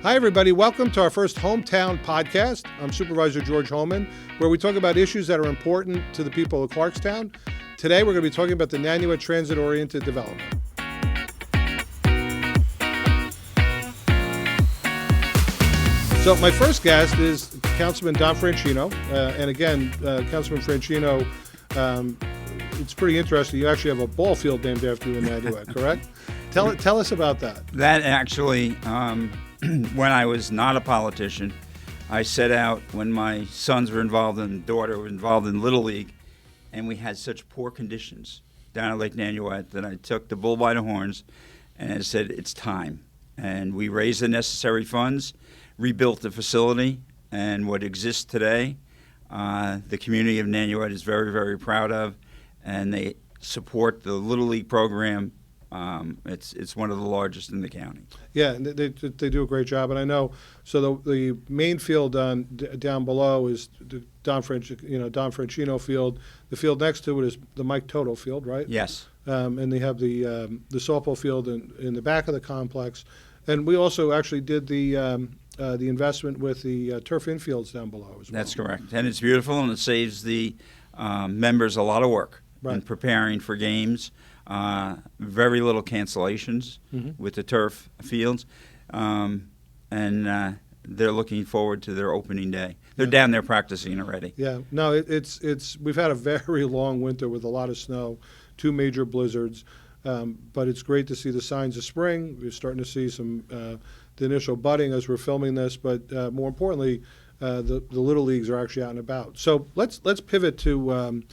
Hi, everybody. Welcome to our first Hoehmtown Podcast. I'm Supervisor George Hoehmann, where we talk about issues that are important to the people of Clarkstown. Today, we're going to be talking about the Nanuet transit-oriented development. So my first guest is Councilman Don Franchino. And again, Councilman Franchino, it's pretty interesting. You actually have a ball field named after you in Nanuet, correct? Tell us about that. That actually... when I was not a politician, I set out when my sons were involved and daughter was involved in Little League, and we had such poor conditions down at Lake Nanuet that I took the bull by the horns and I said, it's time. And we raised the necessary funds, rebuilt the facility, and what exists today, the community of Nanuet is very, very proud of, and they support the Little League program. It's one of the largest in the county. Yeah, and they do a great job, and I know. So the main field down below is the Don Franchino field. The field next to it is the Mike Toto field, right? Yes. And they have the softball field in the back of the complex, and we also actually did the investment with the turf infields down below as well. That's correct, and it's beautiful, and it saves the members a lot of work in preparing for games. Very little cancellations with the turf fields, and they're looking forward to their opening day. They're down there practicing already. Yeah, no, it's we've had a very long winter with a lot of snow, 2 major blizzards, but it's great to see the signs of spring. We're starting to see some the initial budding as we're filming this, but more importantly, the Little Leagues are actually out and about. So let's pivot to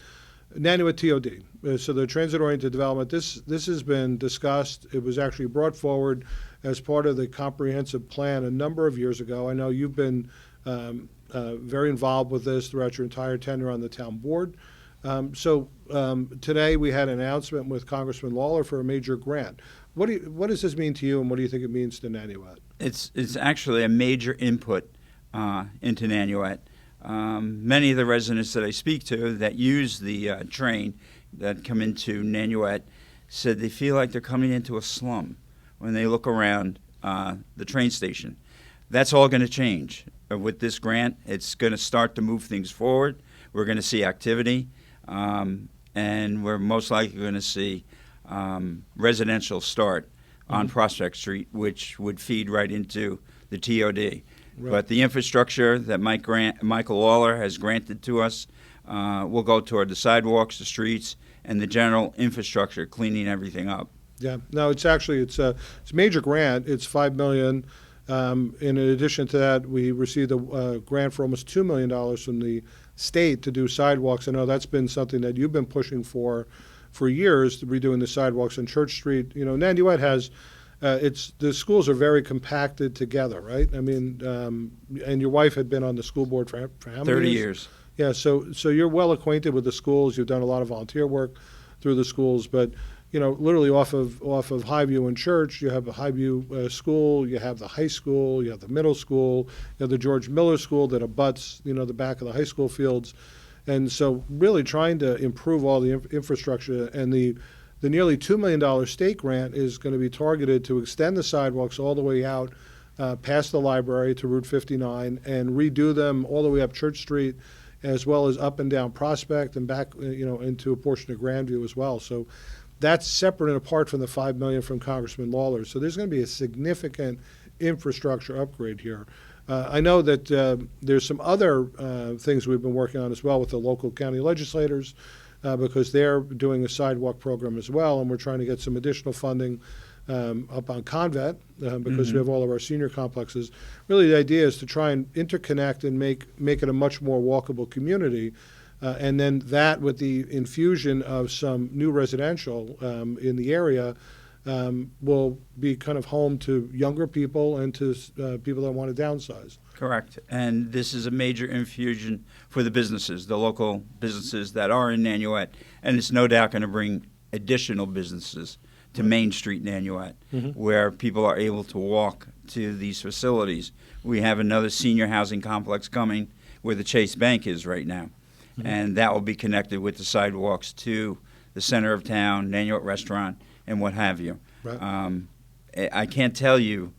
Nanuet TOD. So the transit-oriented development, this has been discussed. It was actually brought forward as part of the comprehensive plan a number of years ago. I know you've been very involved with this throughout your entire tenure on the town board. So today we had an announcement with Congressman Lawler for a major grant. What does this mean to you, and what do you think it means to Nanuet? It's actually a major input into Nanuet. Many of the residents that I speak to that use the train that come into Nanuet said they feel like they're coming into a slum when they look around the train station. That's all going to change. With this grant, it's going to start to move things forward. We're going to see activity, and we're most likely going to see residential start on Prospect Street, which would feed right into the TOD. Right. But the infrastructure that Michael Lawler has granted to us will go toward the sidewalks, the streets, and the general infrastructure, cleaning everything up. Yeah, no, it's a major grant. It's $5 million. In addition to that, we received a grant for almost $2 million from the state to do sidewalks. I know that's been something that you've been pushing for years, to redoing the sidewalks on Church Street. You know, Nanuet has. The schools are very compacted together, right? I mean, and your wife had been on the school board for how many 30 years? Yeah, so you're well acquainted with the schools. You've done a lot of volunteer work through the schools, but you know, literally off of Highview and Church, you have a Highview school, you have the high school, you have the middle school, you have the George Miller School that abuts, you know, the back of the high school fields, and so really trying to improve all the infrastructure. And the nearly $2 million state grant is going to be targeted to extend the sidewalks all the way out past the library to Route 59 and redo them all the way up Church Street, as well as up and down Prospect and back, you know, into a portion of Grandview as well. So that's separate and apart from the $5 million from Congressman Lawler. So there's going to be a significant infrastructure upgrade here. I know that there's some other things we've been working on as well with the local county legislators. Because they're doing a sidewalk program as well, and we're trying to get some additional funding up on Convet because we have all of our senior complexes. Really, the idea is to try and interconnect and make it a much more walkable community, and then that with the infusion of some new residential in the area will be kind of home to younger people and to people that want to downsize. Correct. And this is a major infusion for the businesses, the local businesses that are in Nanuet. And it's no doubt going to bring additional businesses to Main Street, Nanuet, where people are able to walk to these facilities. We have another senior housing complex coming where the Chase Bank is right now. And that will be connected with the sidewalks to the center of town, Nanuet Restaurant, and what have you. Right. I can't tell you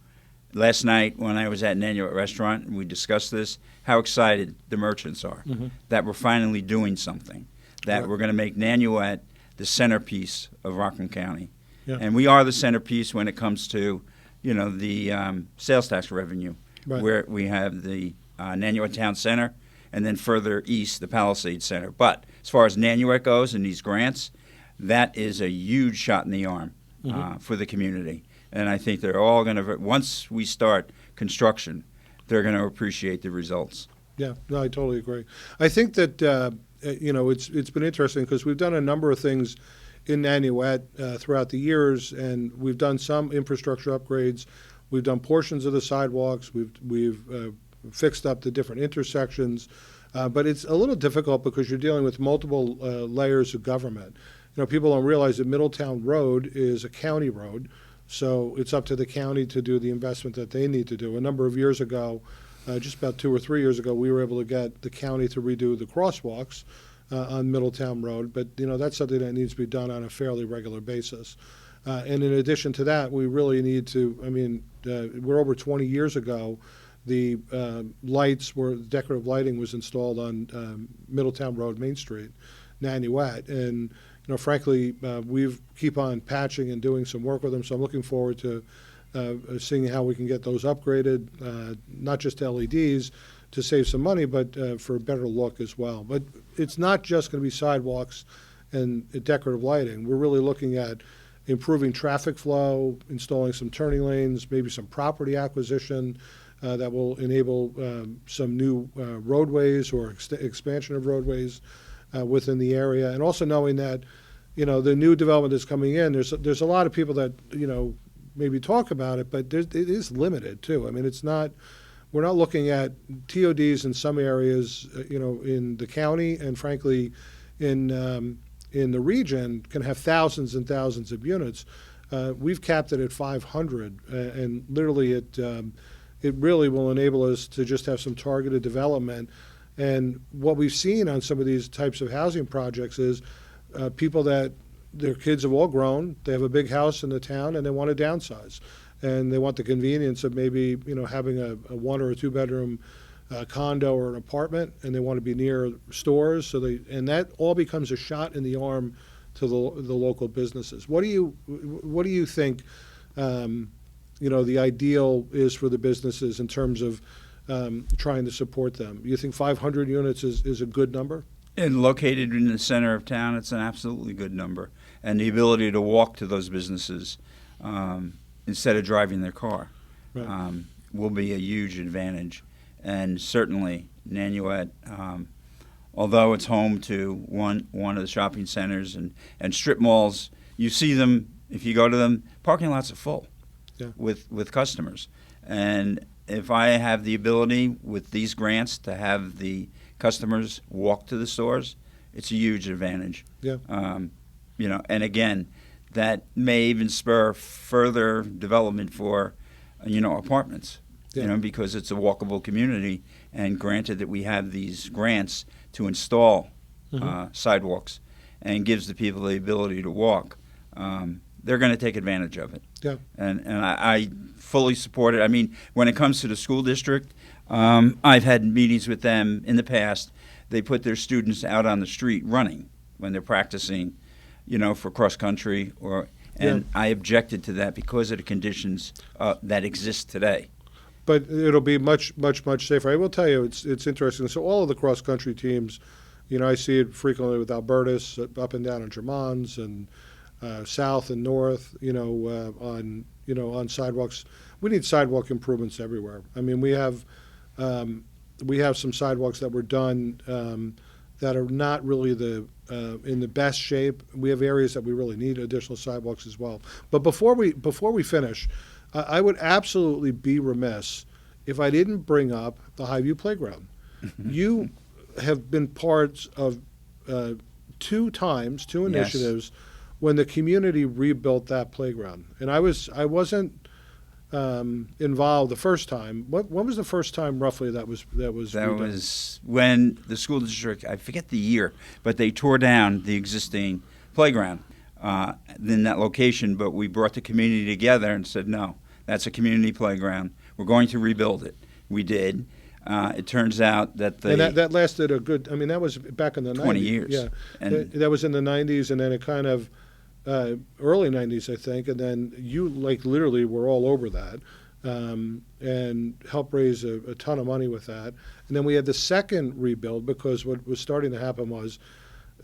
last night when I was at Nanuet Restaurant and we discussed this, how excited the merchants are that we're finally doing something, that we're going to make Nanuet the centerpiece of Rockland County. Yeah. And we are the centerpiece when it comes to, the sales tax revenue, where we have the Nanuet Town Center and then further east, the Palisades Center. But as far as Nanuet goes and these grants, that is a huge shot in the arm for the community. And I think they're all going to, once we start construction, they're going to appreciate the results. Yeah, no, I totally agree. I think that, it's been interesting because we've done a number of things in Nanuet throughout the years, and we've done some infrastructure upgrades. We've done portions of the sidewalks. We've fixed up the different intersections. But it's a little difficult because you're dealing with multiple layers of government. People don't realize that Middletown Road is a county road, so it's up to the county to do the investment that they need to do. A number of years ago, just about 2 or 3 years ago, we were able to get the county to redo the crosswalks on Middletown Road, but that's something that needs to be done on a fairly regular basis. And in addition to that, we really need to, we're over 20 years ago, the decorative lighting was installed on Middletown Road, Main Street, Nanuet, and frankly, we keep on patching and doing some work with them, so I'm looking forward to seeing how we can get those upgraded, not just to LEDs to save some money, but for a better look as well. But it's not just going to be sidewalks and decorative lighting. We're really looking at improving traffic flow, installing some turning lanes, maybe some property acquisition that will enable some new roadways or expansion of roadways within the area. And also knowing that, the new development that's coming in, there's a lot of people that, maybe talk about it, but it is limited too. We're not looking at TODs in some areas, in the county and frankly in the region can have thousands and thousands of units. We've capped it at 500, and literally it really will enable us to just have some targeted development. And what we've seen on some of these types of housing projects is people that their kids have all grown, they have a big house in the town, and they want to downsize. And they want the convenience of maybe, having a 1 or a 2 bedroom condo or an apartment, and they want to be near stores. And that all becomes a shot in the arm to the local businesses. What do you think, the ideal is for the businesses in terms of trying to support them? You think 500 units is a good number? And located in the center of town, it's an absolutely good number. And the ability to walk to those businesses instead of driving their car will be a huge advantage. And certainly Nanuet, although it's home to one of the shopping centers and strip malls, you see them, if you go to them, parking lots are full with customers. And if I have the ability with these grants to have the customers walk to the stores, it's a huge advantage. Yeah. And again, that may even spur further development for, apartments, because it's a walkable community. And granted that we have these grants to install sidewalks and gives the people the ability to walk, they're going to take advantage of it. Yeah. And I fully support it. When it comes to the school district, I've had meetings with them in the past. They put their students out on the street running when they're practicing, for cross country I objected to that because of the conditions that exist today. But it'll be much, much, much safer. I will tell you, it's interesting. So all of the cross country teams, I see it frequently with Albertus up and down in Germans and south and north, on sidewalks. We need sidewalk improvements everywhere. We have some sidewalks that were done that are not really in the best shape. We have areas that we really need additional sidewalks as well. But before we finish, I would absolutely be remiss if I didn't bring up the Highview Playground. You have been parts of two initiatives when the community rebuilt that playground, and I wasn't involved the first time. When was the first time roughly that was redone? That was when the school district, I forget the year, but they tore down the existing playground in that location. But we brought the community together and said, no, that's a community playground. we're going to rebuild it. We did. It turns out that And that lasted a good, I mean, that was back in the 90s. 20 years. Yeah. And That was in the 90s, and then it kind of, early 90s, I think, and then you, like, literally were all over that, and helped raise a ton of money with that. And then we had the second rebuild, because what was starting to happen was,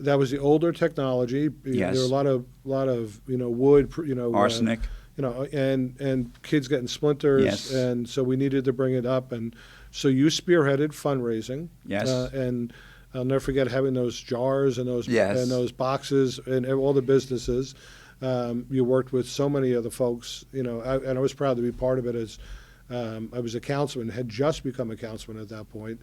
that was the older technology. Yes. There were a lot of wood, arsenic. And kids getting splinters. Yes. And so we needed to bring it up. And so you spearheaded fundraising. Yes. And I'll never forget having those jars and those Yes. and those boxes and all the businesses. You worked with so many of the folks, and I was proud to be part of it as I was a councilman, had just become a councilman at that point,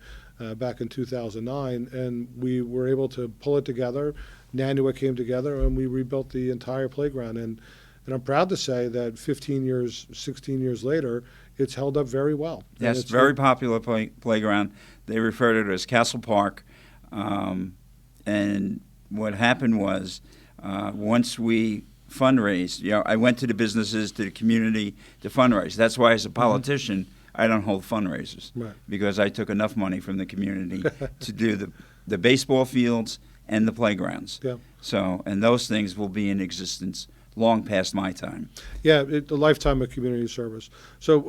back in 2009, and we were able to pull it together. Nanuet came together, and we rebuilt the entire playground. And I'm proud to say that 15 years, 16 years later, it's held up very well. Yes, it's very popular playground. They refer to it as Castle Park. And what happened was, once we fundraised, I went to the businesses, to the community to fundraise. That's why, as a politician, I don't hold fundraisers, Right. because I took enough money from the community to do the baseball fields and the playgrounds. Yeah. So, and those things will be in existence long past my time. Yeah, a lifetime of community service. So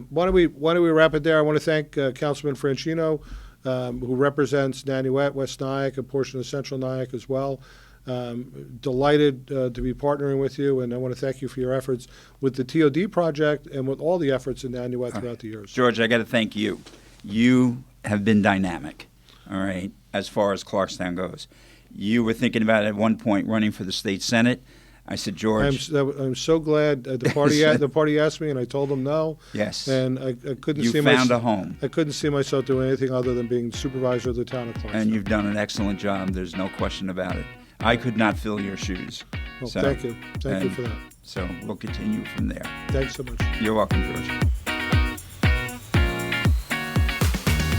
why don't we wrap it there? I want to thank Councilman Franchino, who represents Nanuet, West Nyack, a portion of Central Nyack as well. Delighted to be partnering with you, and I want to thank you for your efforts with the TOD project and with all the efforts in Nanuet throughout the years. George, I got to thank you. You have been dynamic, all right, as far as Clarkstown goes. You were thinking about at one point running for the state senate. I said, George. I'm so glad the party asked me, and I told them no. Yes. And I couldn't You see found a home. I couldn't see myself doing anything other than being supervisor of the town of Clarkstown. And you've done an excellent job. There's no question about it. I could not fill your shoes. Well, thank you. Thank you for that. So we'll continue from there. Thanks so much. You're welcome, George.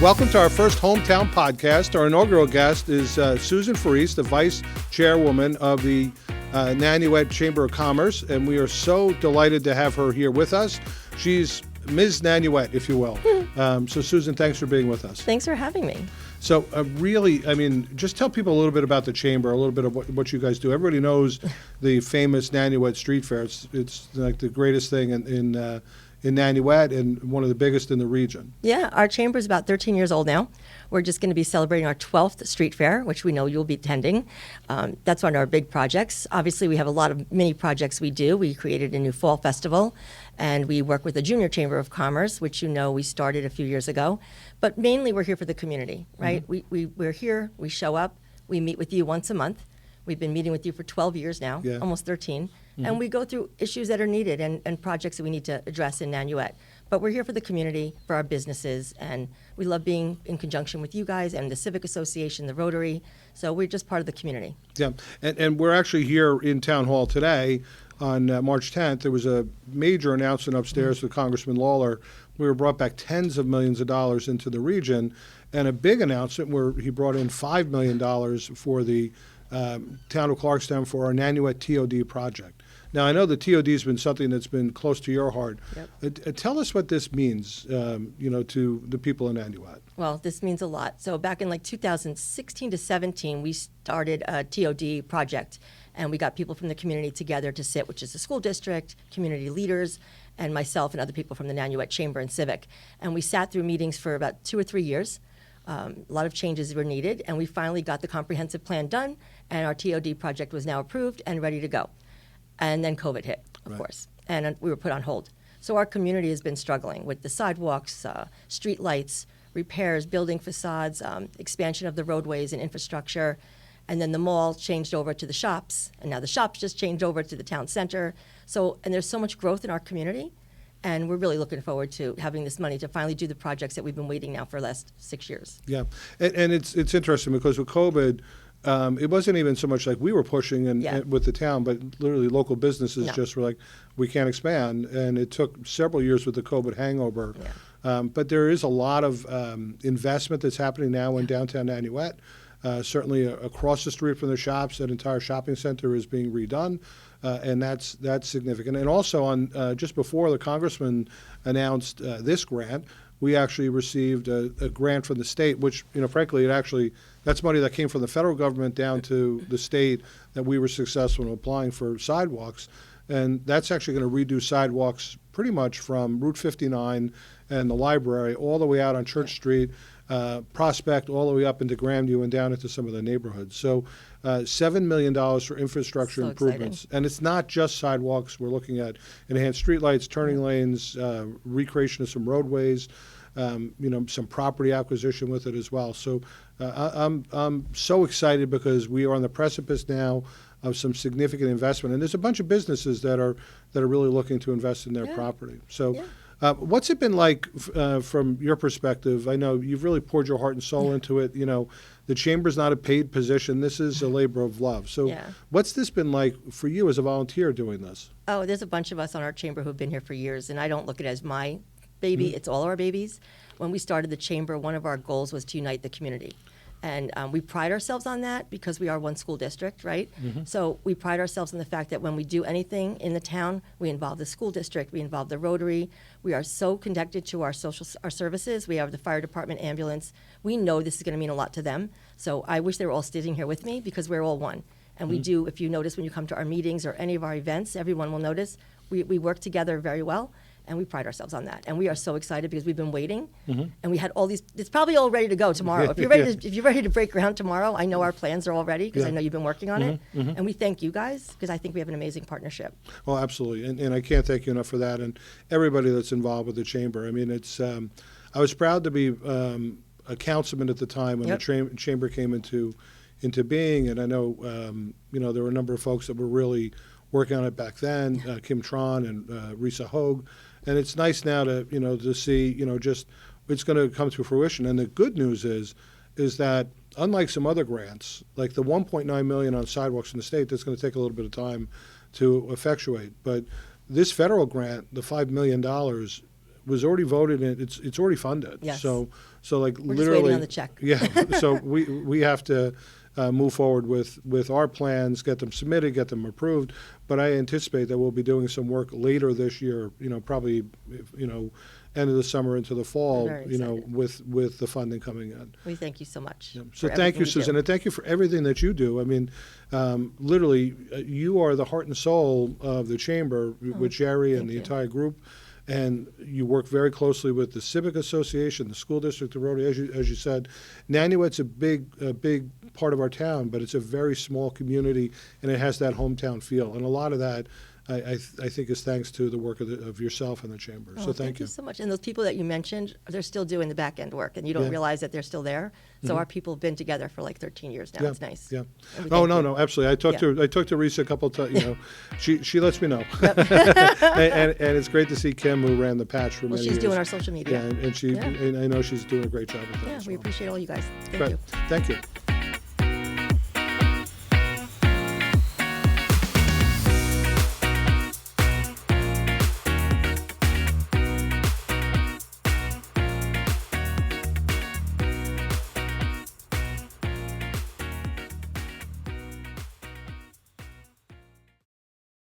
Welcome to our first Hoehmtown Podcast. Our inaugural guest is Susan Farese, the Vice Chairwoman of the Nanuet Chamber of Commerce, and we are so delighted to have her here with us. She's Ms. Nanuet, if you will. So, Susan, thanks for being with us. Thanks for having me. So, really, I mean, just tell people a little bit about the Chamber, a little bit of what you guys do. Everybody knows the famous Nanuet Street Fair. It's like the greatest thing in Nanuet and one of the biggest in the region. Yeah, our chamber is about 13 years old now. We're just going to be celebrating our 12th street fair, which we know you'll be attending. That's one of our big projects. Obviously, we have a lot of mini projects we do. We created a new fall festival, and we work with the Junior Chamber of Commerce, which we started a few years ago. But mainly, we're here for the community, right? Mm-hmm. We're here, we show up, we meet with you once a month. We've been meeting with you for 12 years now, almost 13. Mm-hmm. And we go through issues that are needed and projects that we need to address in Nanuet. But we're here for the community, for our businesses, and we love being in conjunction with you guys and the Civic Association, the Rotary. So we're just part of the community. Yeah, and we're actually here in Town Hall today on March 10th. There was a major announcement upstairs with Congressman Lawler. We were brought back tens of millions of dollars into the region, and a big announcement where he brought in $5 million for the Town of Clarkstown for our Nanuet TOD project. Now, I know the TOD has been something that's been close to your heart. Yep. Tell us what this means, to the people in Nanuet. Well, this means a lot. So back in 2016 to 17, we started a TOD project, and we got people from the community together to sit, which is the school district, community leaders, and myself and other people from the Nanuet Chamber and Civic. And we sat through meetings for about 2 or 3 years. A lot of changes were needed, and we finally got the comprehensive plan done, and our TOD project was now approved and ready to go. And then COVID hit, of course, and we were put on hold. So our community has been struggling with the sidewalks, street lights, repairs, building facades, expansion of the roadways and infrastructure, and then the mall changed over to the shops, and now the shops just changed over to the town center. So, and there's so much growth in our community, and we're really looking forward to having this money to finally do the projects that we've been waiting now for the last 6 years. Yeah, and it's interesting because with COVID, it wasn't even so much like we were pushing and with the town, but literally local businesses just were like, we can't expand, and it took several years with the COVID hangover. Yeah. But there is a lot of investment that's happening now in downtown Nanuet. Certainly across the street from the shops, that entire shopping center is being redone. and that's significant. And also on just before the congressman announced this grant, we actually received a grant from the state, which, frankly, that's money that came from the federal government down to the state that we were successful in applying for sidewalks. And that's actually going to redo sidewalks pretty much from Route 59 and the library all the way out on Church Street, Prospect, all the way up into Grandview and down into some of the neighborhoods. So $7 million for infrastructure So improvements. And it's not just sidewalks. We're looking at enhanced streetlights, turning lanes, recreation of some roadways, some property acquisition with it as well. So I'm so excited because we are on the precipice now of some significant investment, and there's a bunch of businesses that are really looking to invest in their property. So, what's it been like from your perspective? I know you've really poured your heart and soul into it. The chamber's not a paid position; this is a labor of love. So, what's this been like for you as a volunteer doing this? Oh, there's a bunch of us on our chamber who've been here for years, and I don't look at it as my baby. It's all our babies. When we started the chamber, one of our goals was to unite the community. And we pride ourselves on that because we are one school district, right? So we pride ourselves in the fact that when we do anything in the town, we involve the school district, we involve the Rotary. We are so connected to our services. We have the fire department, ambulance. We know this is going to mean a lot to them. So I wish they were all sitting here with me because we're all one. And we do, if you notice when you come to our meetings or any of our events, everyone will notice, we work together very well. And we pride ourselves on that. And we are so excited because we've been waiting. And we had all these, it's probably all ready to go tomorrow. If you're ready to break ground tomorrow, I know our plans are all ready because I know you've been working on it. And we thank you guys because I think we have an amazing partnership. Oh, absolutely. And I can't thank you enough for that and everybody that's involved with the chamber. I mean, I was proud to be a councilman at the time when the chamber came into being. And I know, there were a number of folks that were really working on it back then, Kim Tron and Risa Hogue. And it's nice now to see, just it's going to come to fruition. And the good news is that unlike some other grants, like the $1.9 million on sidewalks in the state, that's going to take a little bit of time to effectuate. But this federal grant, the $5 million, was already voted in. It's already funded. Yes. So like We're literally just waiting on the check. Yeah. So we have to move forward with our plans, get them submitted, get them approved. But I anticipate that we'll be doing some work later this year, probably, end of the summer into the fall, with the funding coming in. We thank you so much. Yeah. So thank you, Susan, and thank you for everything that you do. I mean, literally, you are the heart and soul of the chamber with Jerry and the entire group. And you work very closely with the Civic Association, the school district, the Rotary, as you said. Nanuet's a big part of our town, but it's a very small community, and it has that hometown feel. And a lot of that, I think, is thanks to the work of yourself and the chamber. So thank you so much. And those people that you mentioned, they're still doing the back end work, and you don't realize that they're still there. So our people have been together for like 13 years now. It's nice. Yeah. No, absolutely. I talked to Risa a couple of times. She lets me know. and it's great to see Kim, who ran the patch for many years. Well, she's doing our social media. Yeah, and I know she's doing a great job with that. Yeah, we appreciate all you guys. Thank you. Thank you.